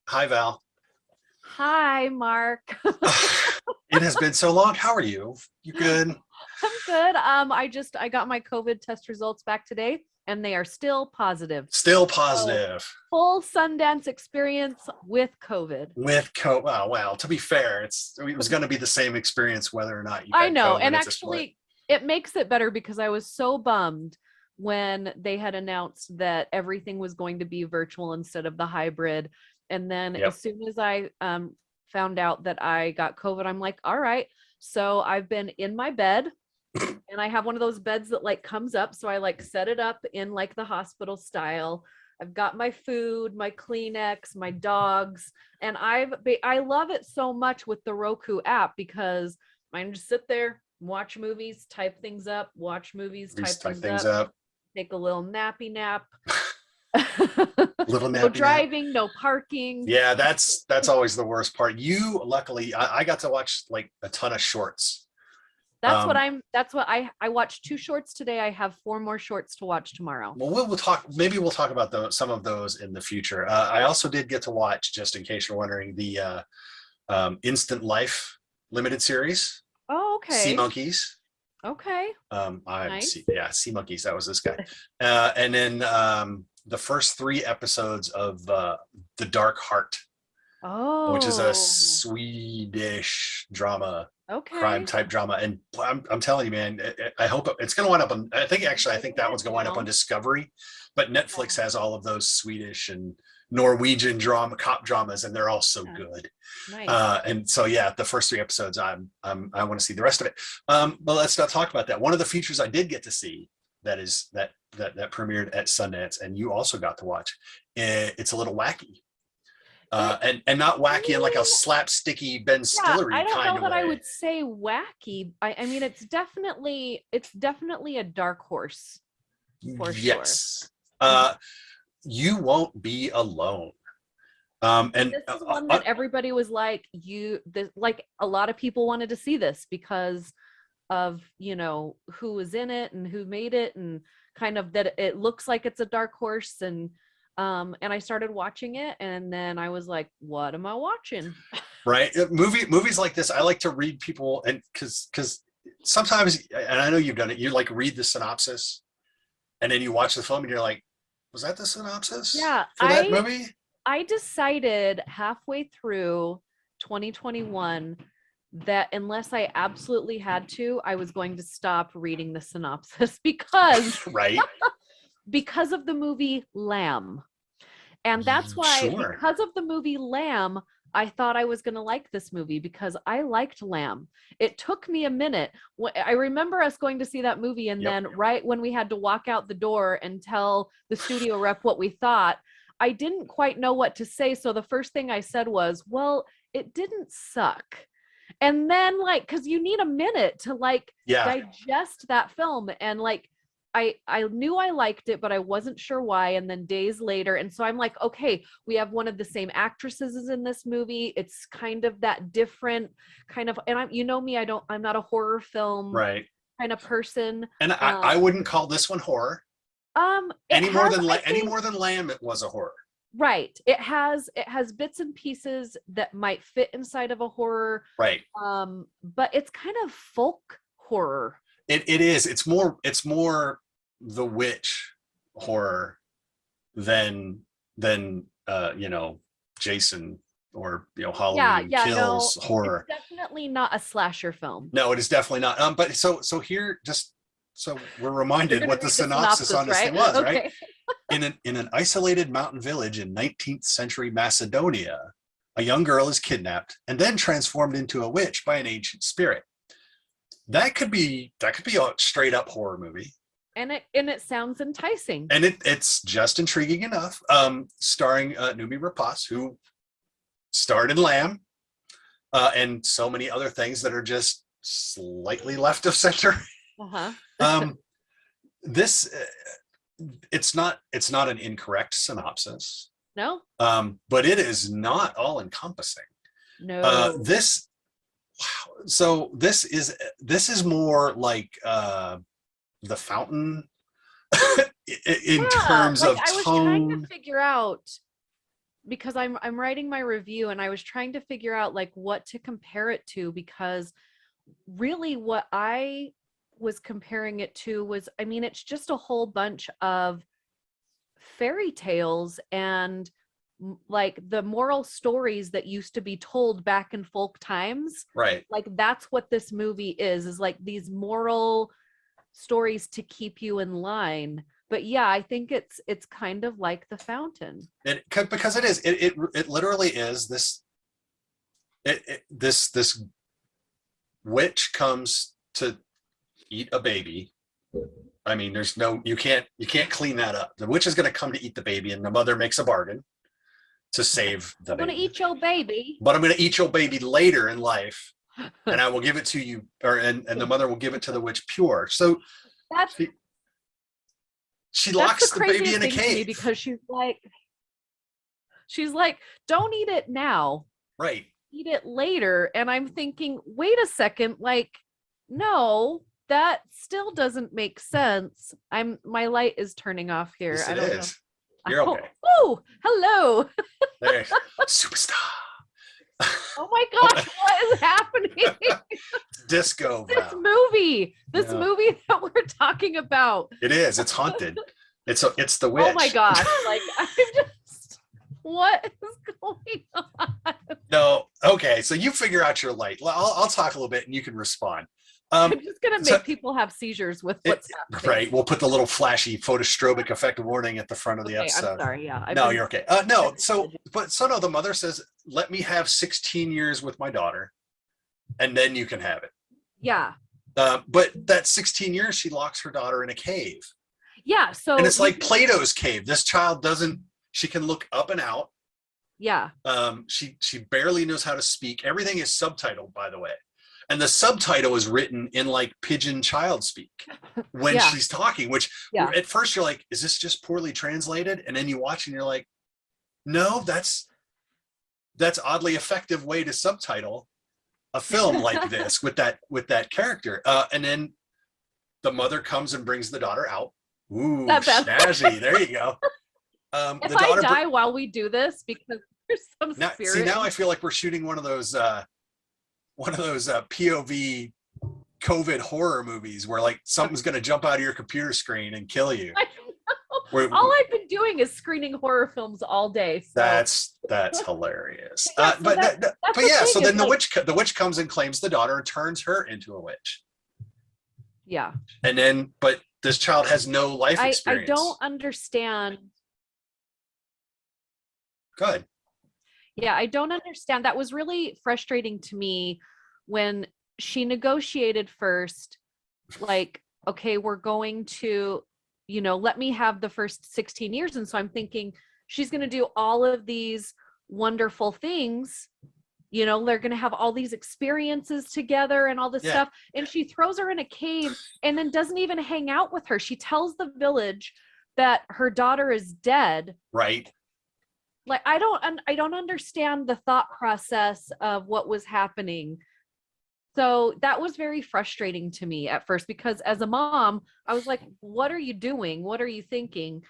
Hi, Val. Hi, Mark. It has been so long. How are you? You good? I'm good. I got my COVID test results back today and they are still positive. Still So positive full Sundance experience with COVID. with COVID. Well, to be fair, it was going to be the same experience whether or not you I had know. COVID And at this point. actually it makes it better because I was so bummed when they had announced that everything was going to be virtual instead of the hybrid. And then Yep. as soon as I found out that I got COVID, I'm like, all right. So I've been in my bed and I have one of those beds that like comes up. So I like set it up in like the hospital style. I've got my food, my Kleenex, my dogs, and I love it so much with the Roku app because I can just sit there, watch movies, type things up, watch movies, type Type things things up, up. take a little nappy nap. Little No nappy nap. driving, no parking. Yeah, that's always the worst part. Luckily, I got to watch like a ton of shorts. Um, That's what I watched 2 shorts today. I have 4 more shorts to watch tomorrow. well, we'll talk. Maybe we'll talk about some of those in the future. I also did get to watch, just in case you're wondering, the Instant Life limited series, Oh, Sea okay. Monkeys. Okay. Nice. Sea Monkeys. That was this guy. And then the first 3 episodes of The Dark Heart, which is a Oh, Swedish drama, crime okay. type drama. And I'm telling you, man, I hope it's going to wind up on, I think that one's going to wind up on Discovery, but Netflix has all of those Swedish and Norwegian cop dramas, and they're all so Yeah. good. Nice. And so, yeah, the first 3 episodes, I want to see the rest of it. But let's not talk about that. One of the features I did get to see that premiered at Sundance, and you also got to watch. It's a little wacky, It, and not I wacky in like a mean, slapsticky Ben yeah, I Stillery don't kind know of that I way. would say wacky. I mean, it's definitely a dark horse for sure. Yes, Mhm. you won't be alone. And And this is one that everybody was like, like a lot of people wanted to see this because of, who was in it and who made it and kind of that it looks like it's a dark horse and I started watching it and then I was like, what am I watching? right, movies like this, I like to read people, and because sometimes, and I know you've done it, you like read the synopsis and then you watch the film and you're like, was that the synopsis Yeah, for that movie? I decided halfway through 2021 that unless I absolutely had to, I was going to stop reading the synopsis Right. because of the movie Lamb. And that's why, Sure. because of the movie Lamb, I thought I was going to like this movie because I liked Lamb. It took me a minute. I remember us going to see that movie, and Yep. then right when we had to walk out the door and tell the studio rep what we thought, I didn't quite know what to say. So the first thing I said was, well, it didn't suck. And then, like, because you need a minute to like Yeah. digest that film and like I knew I liked it, but I wasn't sure why. And then days later, and so I'm like, okay, we have one of the same actresses as in this movie. It's kind of that different kind of, and me, I'm not a horror film Right. kind of person. And I wouldn't call this one horror It has, I any think, more than Lamb. It was a horror. right. It has bits and pieces that might fit inside of a horror, Right. but it's kind of folk horror. It is. It's more the witch horror than Jason, or Yeah, Halloween yeah, no, Kills it's horror. definitely not a slasher film. No, it is definitely not. But so here, just so we're You're reminded gonna what the read the synopsis synopsis, on this right? thing was, right? Okay. In an isolated mountain village in 19th century Macedonia, a young girl is kidnapped and then transformed into a witch by an ancient spirit. That could be a straight up horror movie, And it sounds enticing. and it's just intriguing enough. Starring Numi Rapace, who starred in Lamb, and so many other things that are just slightly left of center. Uh-huh. um, this it's not an incorrect synopsis, No? but it is not all encompassing. No. This so this is more like The Fountain in Yeah, terms like of I was trying to tone. figure out because I'm writing my review and I was trying to figure out like what to compare it to, because really what I was comparing it to was, I mean, it's just a whole bunch of fairy tales and like the moral stories that used to be told back in folk times. Right. Like that's what this movie is like these moral stories to keep you in line. But yeah, I think it's kind of like The Fountain. Because it is. It literally is this. This witch comes to eat a baby. I mean, there's no, you can't clean that up. The witch is going to come to eat the baby, and the mother makes a bargain to save the I'm gonna baby. eat your baby. But I'm going to eat your baby later in life, and I will give it to you, and the mother will give it to the witch pure. So That's she locks the baby in a thing to me, cage. because she's like, don't eat it now. Right. Eat it later. And I'm thinking, wait a second, like, no, that still doesn't make sense. My light is turning off here. Yes, I it don't is. know. You're okay. Oh, hello. There, superstar. Oh my gosh, what is happening? Disco. This Wow. movie Yeah. that we're talking about. It is. It's haunted. It's the witch. Oh my gosh. Like I'm just, what is going on? No. Okay. So you figure out your light. I'll talk a little bit and you can respond. I'm just gonna make people have seizures with what's happening. Right. We'll put the little flashy photostrobic effect warning at the front of the episode. I'm sorry. Yeah. No, you're okay. No. So no, the mother says, let me have 16 years with my daughter and then you can have it. Yeah. But that 16 years, she locks her daughter in a cave. Yeah. So and it's like Plato's cave. This child she can look up and out. Yeah. She barely knows how to speak. Everything is subtitled, by the way. And the subtitle is written in like pigeon child speak when she's talking, which at first you're like, is this just poorly translated? And then you watch and you're like, no, that's oddly effective way to subtitle a film like this with that character. And then the mother comes and brings the daughter out. Ooh, snazzy. There you go. If I die while we do this, because there's some spirit. See, now I feel like we're shooting one of those POV COVID horror movies where like something's going to jump out of your computer screen and kill you. I know. All I've been doing is screening horror films all day. So. That's hilarious. So so then the witch comes and claims the daughter and turns her into a witch. Yeah. And then, but this child has no life experience. I don't understand. Good. Yeah, I don't understand. That was really frustrating to me when she negotiated first, like, okay, we're going to, let me have the first 16 years. And so I'm thinking she's going to do all of these wonderful things. They're going to have all these experiences together and all this stuff. And she throws her in a cave and then doesn't even hang out with her. She tells the village that her daughter is dead. Right. Like, I don't understand the thought process of what was happening. So that was very frustrating to me at first, because as a mom, I was like, what are you doing? What are you thinking?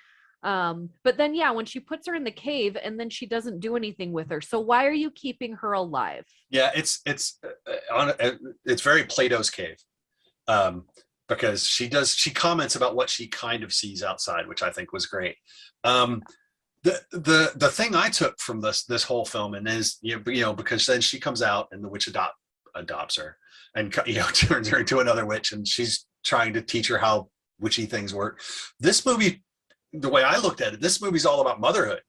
But then, when she puts her in the cave and then she doesn't do anything with her. So why are you keeping her alive? Yeah, it's very Plato's cave. Because she comments about what she kind of sees outside, which I think was great. The thing I took from this whole film, and is because then she comes out and the witch adopts her and turns her into another witch, and she's trying to teach her how witchy things work. This movie, the way I looked at it, this movie's all about motherhood.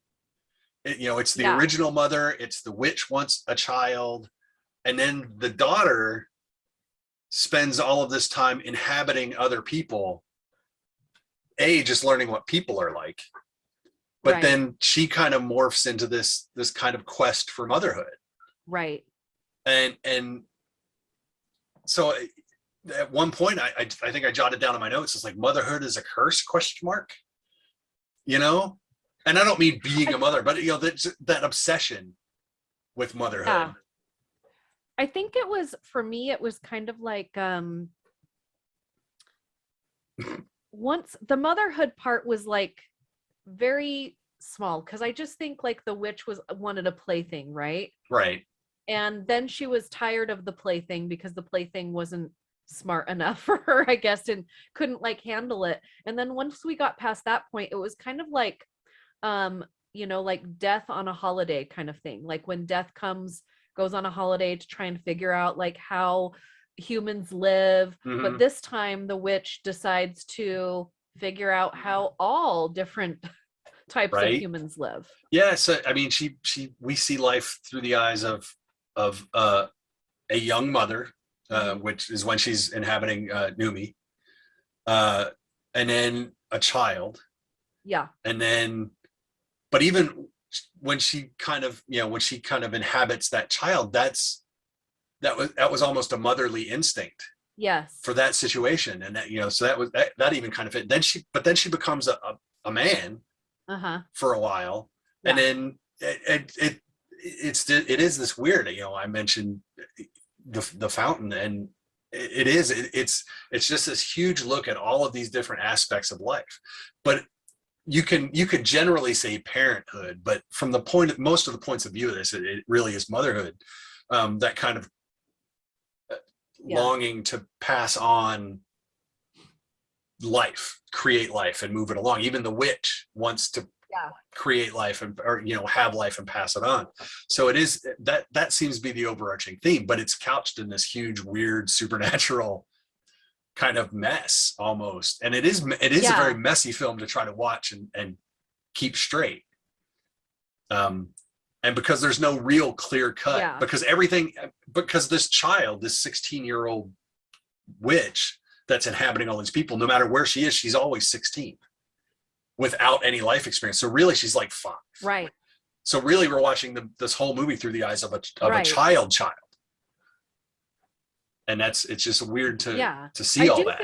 It's the original mother. It's the witch wants a child, and then the daughter spends all of this time inhabiting other people. Just learning what people are like. But then she kind of morphs into this kind of quest for motherhood. Right. And so at one point, I think I jotted down in my notes, it's like, motherhood is a curse, ? And I don't mean being a mother, but that obsession with motherhood. Yeah. I think it was, for me, it was kind of like, once the motherhood part was like very small, because I just think like the witch wanted a plaything, right? Right. And then she was tired of the plaything because the plaything wasn't smart enough for her, I guess, and couldn't like handle it. And then once we got past that point, it was kind of like like death on a holiday kind of thing. Like when death goes on a holiday to try and figure out like how humans live. But this time the witch decides to figure out how all different types of humans live. Yeah. So, I mean, we see life through the eyes of a young mother, which is when she's inhabiting Numi, and then a child. Yeah. And then, but even when she kind of inhabits that child, that was almost a motherly instinct. Yes. For that situation. And that, so that even kind of fit. Then she becomes a man for a while. Yeah. And then it is this weird, I mentioned the fountain, and it's just this huge look at all of these different aspects of life. But you could generally say parenthood, but from most of the points of view of this, it really is motherhood. That kind of longing to pass on life, create life, and move it along. Even the witch wants to create life or have life and pass it on. So it is that seems to be the overarching theme, but it's couched in this huge, weird, supernatural kind of mess almost. And it is a very messy film to try to watch and keep straight. And because there's no real clear cut, because this child, this 16-year-old witch that's inhabiting all these people, no matter where she is, she's always 16 without any life experience. So really she's like 5. Right. So really we're watching this whole movie through the eyes of a child. And it's just weird to see all that.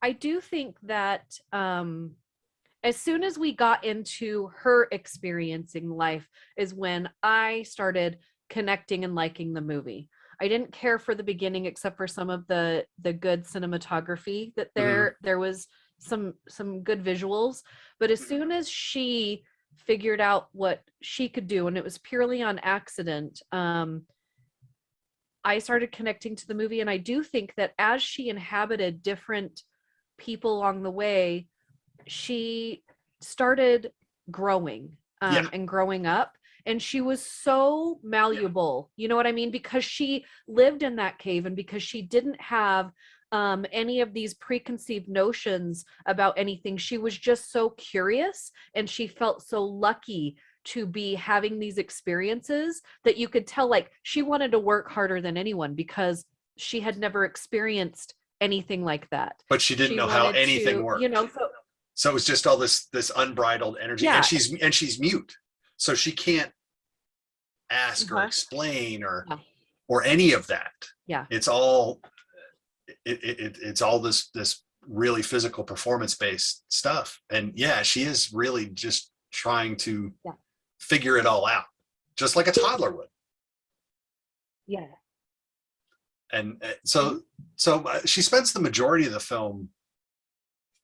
I do think that as soon as we got into her experiencing life is when I started connecting and liking the movie. I didn't care for the beginning, except for some of the good cinematography that there was some good visuals. But as soon as she figured out what she could do, and it was purely on accident, I started connecting to the movie. And I do think that as she inhabited different people along the way, she started growing and growing up. And she was so malleable, you know what I mean? Because she lived in that cave, and because she didn't have any of these preconceived notions about anything. She was just so curious, and she felt so lucky to be having these experiences that you could tell, like, she wanted to work harder than anyone because she had never experienced anything like that. But she didn't know how anything worked. So it was just all this unbridled energy. Yeah. And she's mute. So she can't ask or explain or any of that. Yeah. It's all it's all this really physical performance-based stuff. And yeah, she is really just trying to figure it all out, just like a toddler would. Yeah. And so she spends the majority of the film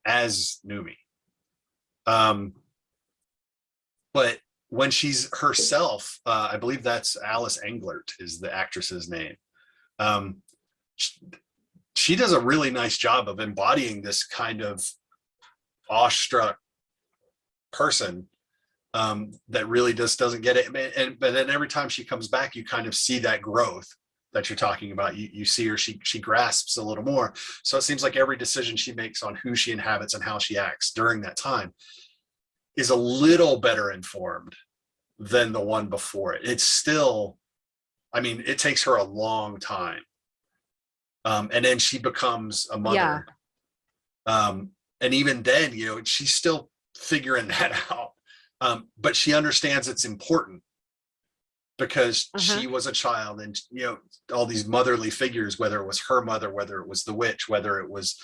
as Numi. But when she's herself, I believe that's Alice Englert is the actress's name. She does a really nice job of embodying this kind of awestruck person that really just doesn't get it. But then every time she comes back, you kind of see that growth that you're talking about. You see her, she grasps a little more. So it seems like every decision she makes on who she inhabits and how she acts during that time is a little better informed than the one before it. It's still, I mean, it takes her a long time. And then she becomes a mother. Yeah. And even then, she's still figuring that out. But she understands it's important because she was a child, and all these motherly figures, whether it was her mother, whether it was the witch, whether it was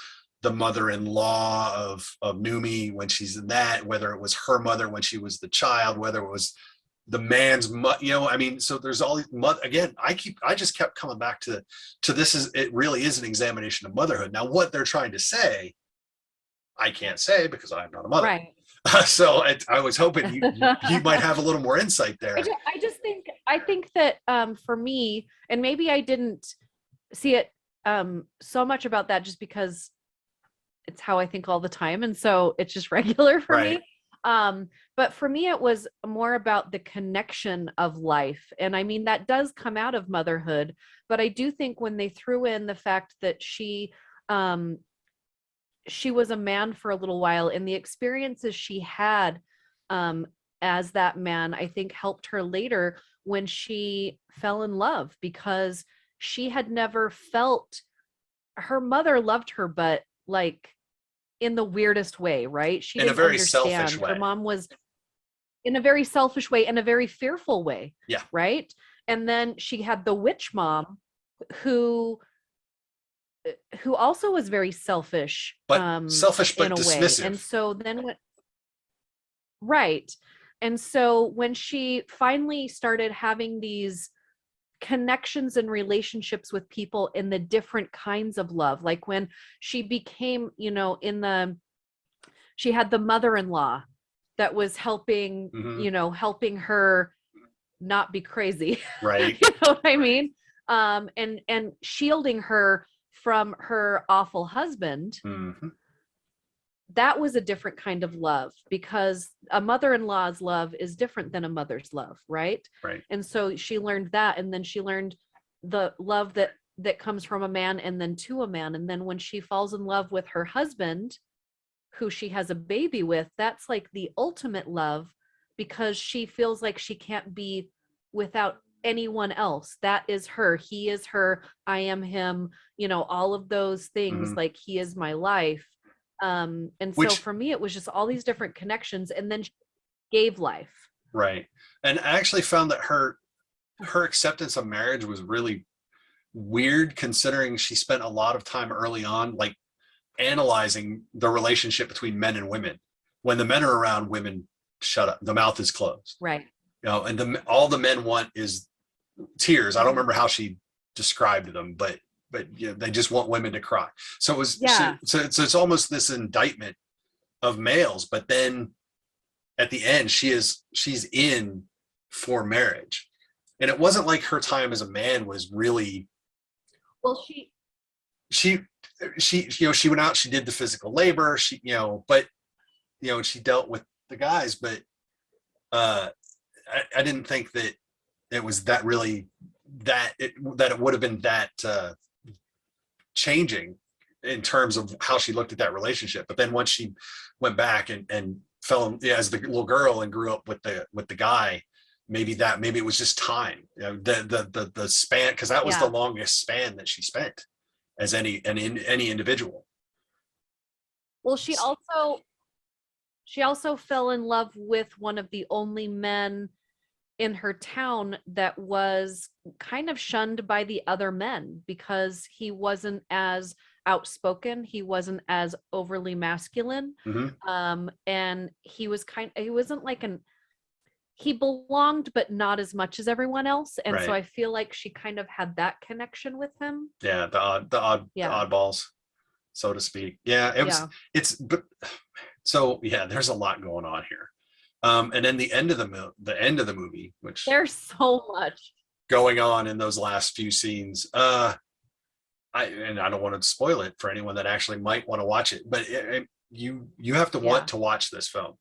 the mother-in-law of Numi when she's in that, whether it was her mother when she was the child, whether it was the man's I mean, so there's all these again, I just kept coming back to this. It really is an examination of motherhood. Now, what they're trying to say I can't say because I'm not a mother. Right. So I was hoping you might have a little more insight there. I think that for me, and maybe I didn't see it so much about that just because it's how I think all the time, and so it's just regular for Right. me. But for me, it was more about the connection of life, and I mean that does come out of motherhood. But I do think when they threw in the fact that she was a man for a little while, and the experiences she had as that man, I think helped her later when she fell in love, because she had never felt, her mother loved her, but like in the weirdest way, right? She In a didn't very selfish understand. Her way. mom was in a very selfish way, in a very fearful way. Yeah. Right. And then she had the witch mom who also was very selfish, Selfish but in a way. dismissive. And so then right. And so when she finally started having these connections and relationships with people in the different kinds of love, like when she became, she had the mother-in-law that was helping, helping her not be crazy. Right. You know what I mean? And shielding her from her awful husband. Mm-hmm. That was a different kind of love, because a mother-in-law's love is different than a mother's love, right? Right. And so she learned that, and then she learned the love that comes from a man and then to a man. And then when she falls in love with her husband, who she has a baby with, that's like the ultimate love, because she feels like she can't be without anyone else. That is her. He is her. I am him. All of those things, Mm-hmm. like he is my life. And so for me, it was just all these different connections, and then she gave life. Right. And I actually found that her acceptance of marriage was really weird, considering she spent a lot of time early on, like analyzing the relationship between men and women. When the men are around, women shut up. The mouth is closed. Right. And all the men want is tears. I don't remember how she described them, but they just want women to cry. So it was, so it's almost this indictment of males. But then at the end, she's in for marriage, and it wasn't like her time as a man was really. Well, she went out, she did the physical labor, but she dealt with the guys, but I didn't think that it was that really that it would have been that changing in terms of how she looked at that relationship. But then once she went back and fell in, as the little girl, and grew up with the guy, maybe it was just time, the span, because that was the longest span that she spent as any individual. Well, she also fell in love with one of the only men in her town that was kind of shunned by the other men, because he wasn't as outspoken, he wasn't as overly masculine. Mm-hmm. And he wasn't like he belonged, but not as much as everyone else. And so I feel like she kind of had that connection with him. Yeah, the oddballs, so to speak. Yeah, there's a lot going on here. And then the end of the movie, which there's so much going on in those last few scenes. I don't want to spoil it for anyone that actually might want to watch it, but you have to want to watch this film.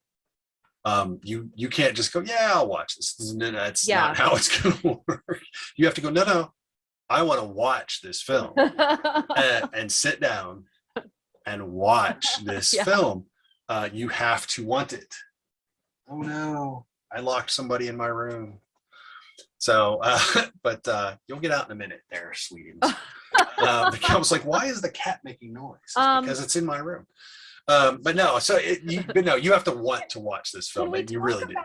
You can't just go, I'll watch this. That's not how it's going to work. You have to go, no, I want to watch this film and sit down and watch this film. You have to want it. Oh no, I locked somebody in my room. So, but you'll get out in a minute there, sweeties. The cat was like, why is the cat making noise? Because it's in my room. But no, so you have to want to watch this film, and you really do.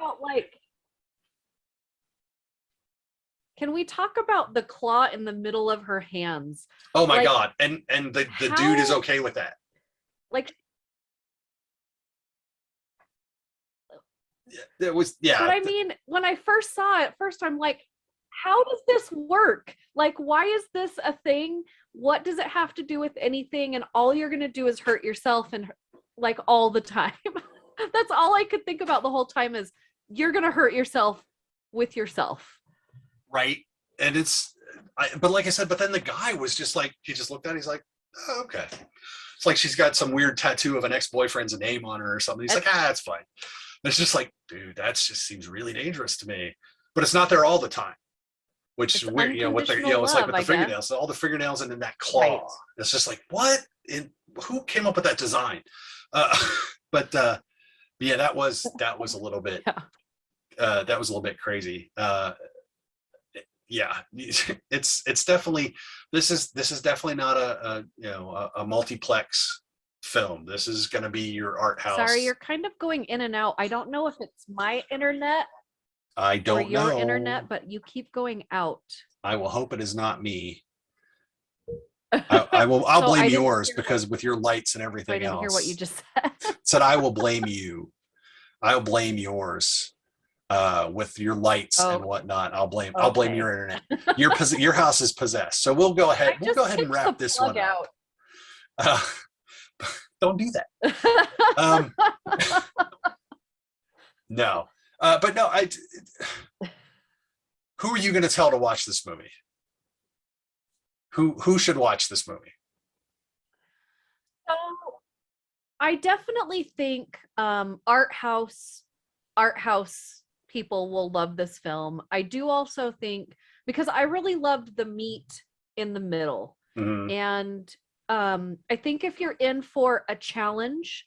Can we talk about the claw in the middle of her hands? Oh my God. And the dude is okay with that. Like, it was, But I mean, when I first saw it, I'm like, how does this work? Like, why is this a thing? What does it have to do with anything? And all you're going to do is hurt yourself. And like all the time. That's all I could think about the whole time is you're going to hurt yourself with yourself. Right. And but like I said, but then the guy was just like, he just looked at it, he's like, oh, okay. It's like she's got some weird tattoo of an ex-boyfriend's name on her or something. He's like, that's fine. And it's just like, dude, that just seems really dangerous to me. But it's not there all the time. Which is weird, you know, what it's like with the fingernails, all the fingernails and then that claw. Right. It's just like, what? Who came up with that design? But yeah, that was a little bit that was a little bit crazy. Yeah, it's definitely this is definitely not a multiplex film. This is going to be your art house. Sorry, you're kind of going in and out. I don't know if it's my internet. I don't know your internet, but you keep going out. I will hope it is not me. I'll blame yours because with your lights and everything else. I didn't hear what you just said. I will blame you. I'll blame yours with your lights and whatnot. I'll blame your internet. Your house is possessed. So we'll go ahead. We'll go ahead and wrap this one out. Don't do that. No. But no, who are you going to tell to watch this movie? Who should watch this movie? So I definitely think art house people will love this film. I do also think, because I really loved the meat in the middle. Mm-hmm. And I think if you're in for a challenge,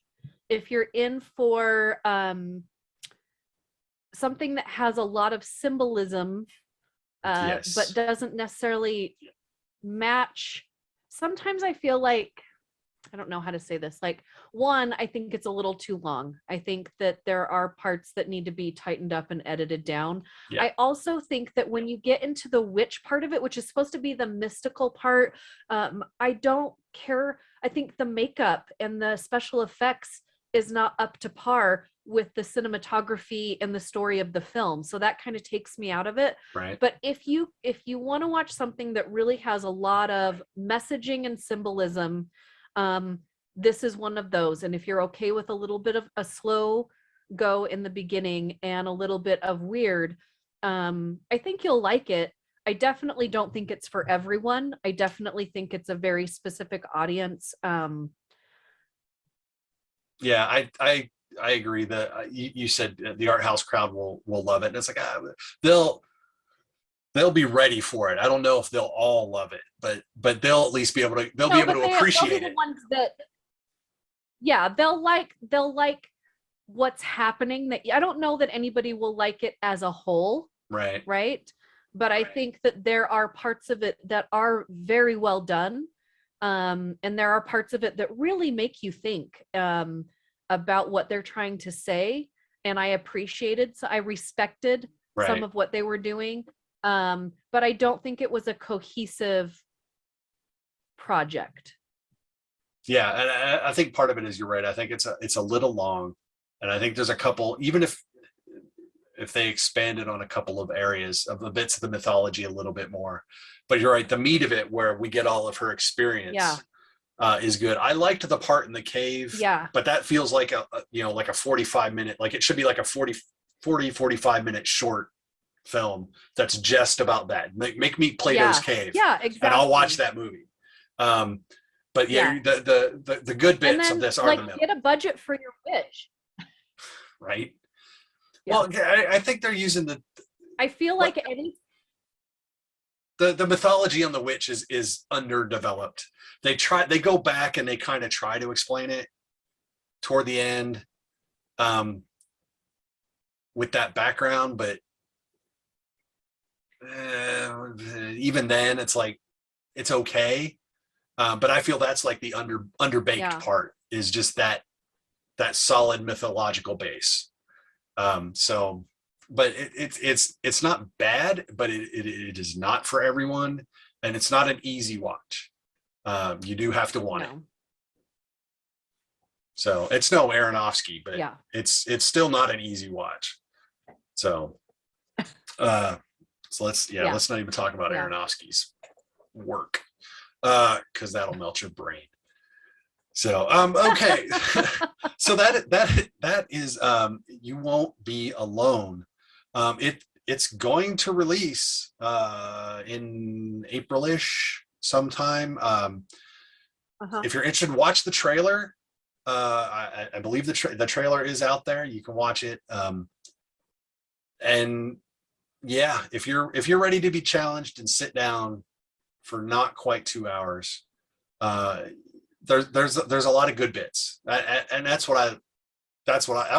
if you're in for something that has a lot of symbolism, yes, but doesn't necessarily match. Sometimes I feel like, I don't know how to say this. Like, one, I think it's a little too long. I think that there are parts that need to be tightened up and edited down. Yeah. I also think that when you get into the witch part of it, which is supposed to be the mystical part, I don't care. I think the makeup and the special effects is not up to par with the cinematography and the story of the film. So that kind of takes me out of it. Right. But if you want to watch something that really has a lot of messaging and symbolism, this is one of those. And if you're okay with a little bit of a slow go in the beginning and a little bit of weird, I think you'll like it. I definitely don't think it's for everyone. I definitely think it's a very specific audience. Yeah, I agree that you said the art house crowd will love it. And it's like, they'll be ready for it. I don't know if they'll all love it, but they'll at least be able to, be able to appreciate it. Ones that, yeah, they'll like what's happening. That I don't know that anybody will like it as a whole. Right. Right. But I think that there are parts of it that are very well done. And there are parts of it that really make you think about what they're trying to say. And I respected some of what they were doing. But I don't think it was a cohesive project. Yeah, and I think part of it is, you're right. I think it's a little long, and I think there's a couple, even if they expanded on a couple of areas of the bits of the mythology a little bit more. But you're right, the meat of it, where we get all of her experience, is good. I liked the part in the cave, but that feels like a 45-minute, like it should be like a 45-minute short film that's just about that. Make me Plato's Cave. Yeah, exactly. And I'll watch that movie. But the good bits of this are the middle. Get a budget for your witch. Right. Yeah. Well, I think they're using I feel like the mythology on the witch is underdeveloped. They go back and they kind of try to explain it toward the end, with that background, but even then it's like, it's okay. But I feel that's like the underbaked part, is just that solid mythological base. So, but it's not bad, but it is not for everyone, and it's not an easy watch. You do have to want it. So it's no Aronofsky, but it's still not an easy watch. So, let's not even talk about Aronofsky's work, because that'll melt your brain. So okay. So that is you won't be alone. It's going to release in April-ish sometime. Uh-huh. If you're interested, watch the trailer. I believe the trailer is out there. You can watch it. And yeah, if you're ready to be challenged and sit down for not quite 2 hours, there's a lot of good bits, and that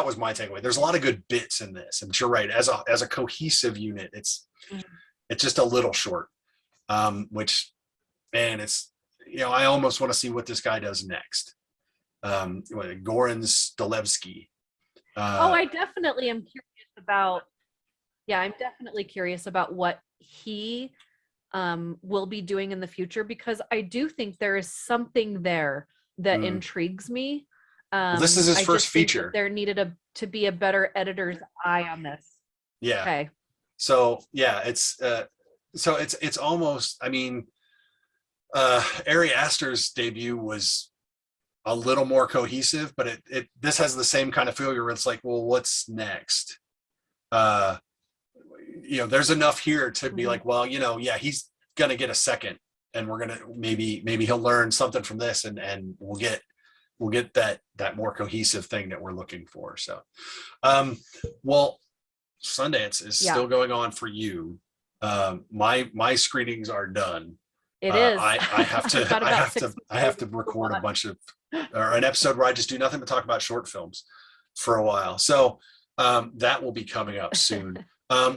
was my takeaway. There's a lot of good bits in this, and you're right. As a cohesive unit, it's just a little short. Which, man, it's I almost want to see what this guy does next. Goran Stolevski. I definitely am curious about. Yeah, I'm definitely curious about what he will be doing in the future, because I do think there is something there that intrigues me. Well, this is his I first just think that feature. there needed to be a better editor's eye on this. Yeah. Okay. So yeah, it's almost. I mean, Ari Aster's debut was a little more cohesive, but this has the same kind of failure where it's like, well, what's next? There's enough here to be like, well, yeah, he's gonna get a second, and we're gonna maybe he'll learn something from this, and we'll get that more cohesive thing that we're looking for. So, well, Sundance is still going on for you. My screenings are done. It is. I have to record a bunch of or an episode where I just do nothing but talk about short films for a while. So that will be coming up soon.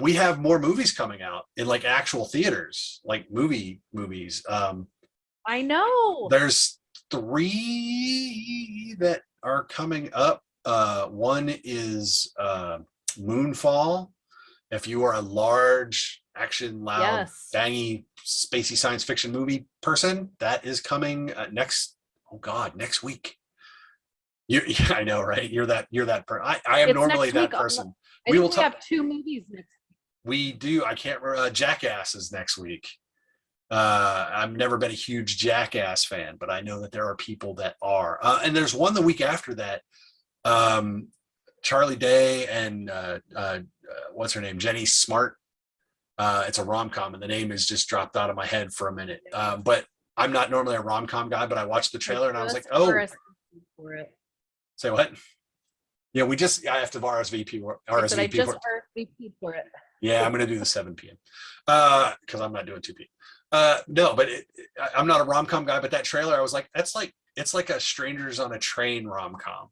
We have more movies coming out in like actual theaters, like movies. I know. There's 3 that are coming up. One is Moonfall. If you are a large action, loud, bangy, spacey science fiction movie person, that is coming next week. I know, right? You're that person. I am normally that person. We have 2 movies next week. We do. I can't remember. Jackass is next week. I've never been a huge Jackass fan, but I know that there are people that are. And there's one the week after that. Charlie Day and what's her name? Jenny Smart. It's a rom-com, and the name is just dropped out of my head for a minute. But I'm not normally a rom-com guy, but I watched the trailer and I was like, oh. Say what? Yeah, I have to RSVP RSVP for it. Yeah, I'm going to do the 7 p.m. Because I'm not doing 2 p.m. No, but I'm not a rom-com guy, but that trailer, I was like, it's like a Strangers on a Train rom-com.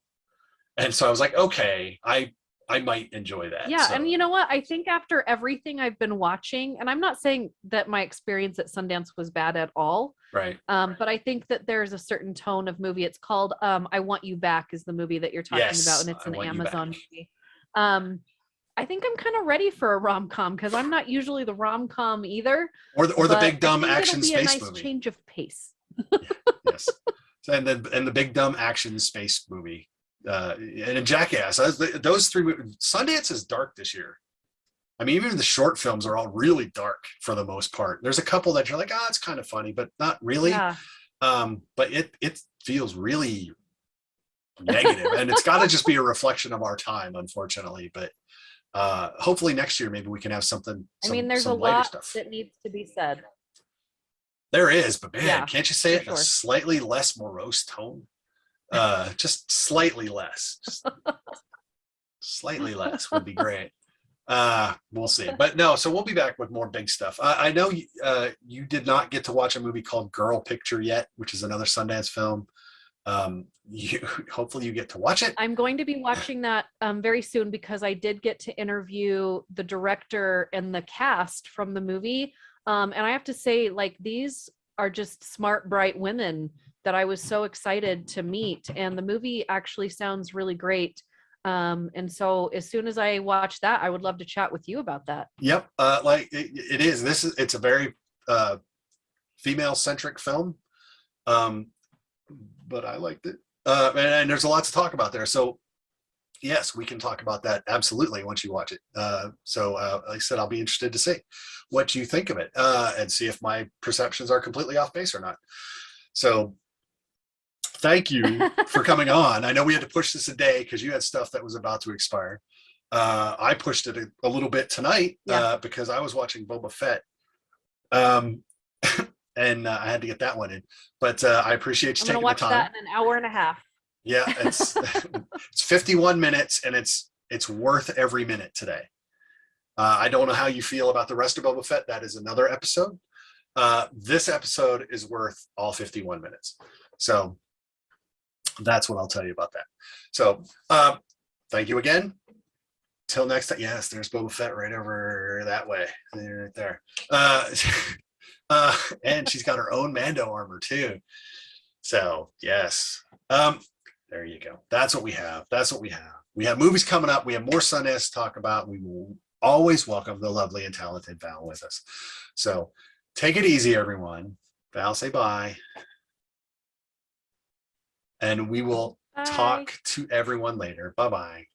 And so I was like, okay, I might enjoy that. Yeah, so. And you know what? I think after everything I've been watching, and I'm not saying that my experience at Sundance was bad at all. Right. But I think that there's a certain tone of movie. It's called I Want You Back is the movie that you're talking about, and it's an Amazon movie. I think I'm kind of ready for a rom-com, because I'm not usually the rom-com either. Or the big dumb action space movie. Change of pace. Yes. And the big dumb action space movie. And a Jackass. Those 3 movies. Sundance is dark this year. I mean, even the short films are all really dark for the most part. There's a couple that you're like, it's kind of funny, but not really. Yeah. But it feels really negative, and it's got to just be a reflection of our time, unfortunately. But hopefully next year maybe we can have something. There's a lot that needs to be said. There is, but man, can't you say it in a slightly less morose tone? Just slightly less. Slightly less would be great. We'll see. But no, so we'll be back with more big stuff. I know you did not get to watch a movie called Girl Picture yet, which is another Sundance film. Hopefully you get to watch it. I'm going to be watching that very soon, because I did get to interview the director and the cast from the movie. And I have to say, like, these are just smart, bright women that I was so excited to meet. And the movie actually sounds really great. And so as soon as I watch that, I would love to chat with you about that. Yep. Like it is. It's a very female-centric film. But I liked it. And there's a lot to talk about there. So yes, we can talk about that absolutely once you watch it. Like I said, I'll be interested to see what you think of it, and see if my perceptions are completely off base or not. So thank you for coming on. I know we had to push this a day because you had stuff that was about to expire. I pushed it a little bit tonight because I was watching Boba Fett. And I had to get that one in. But I appreciate you I'm taking gonna watch the time. that in an hour and a half. Yeah, it's 51 minutes, and it's worth every minute today. I don't know how you feel about the rest of Boba Fett. That is another episode. This episode is worth all 51 minutes. So that's what I'll tell you about that. So thank you again. Till next time. Yes, there's Boba Fett right over that way. Right there. And she's got her own Mando armor too. So yes. There you go. That's what we have. That's what we have. We have movies coming up. We have more Sundance to talk about. We will always welcome the lovely and talented Val with us. So take it easy, everyone. Val, say bye. And we will talk to everyone later. Bye-bye.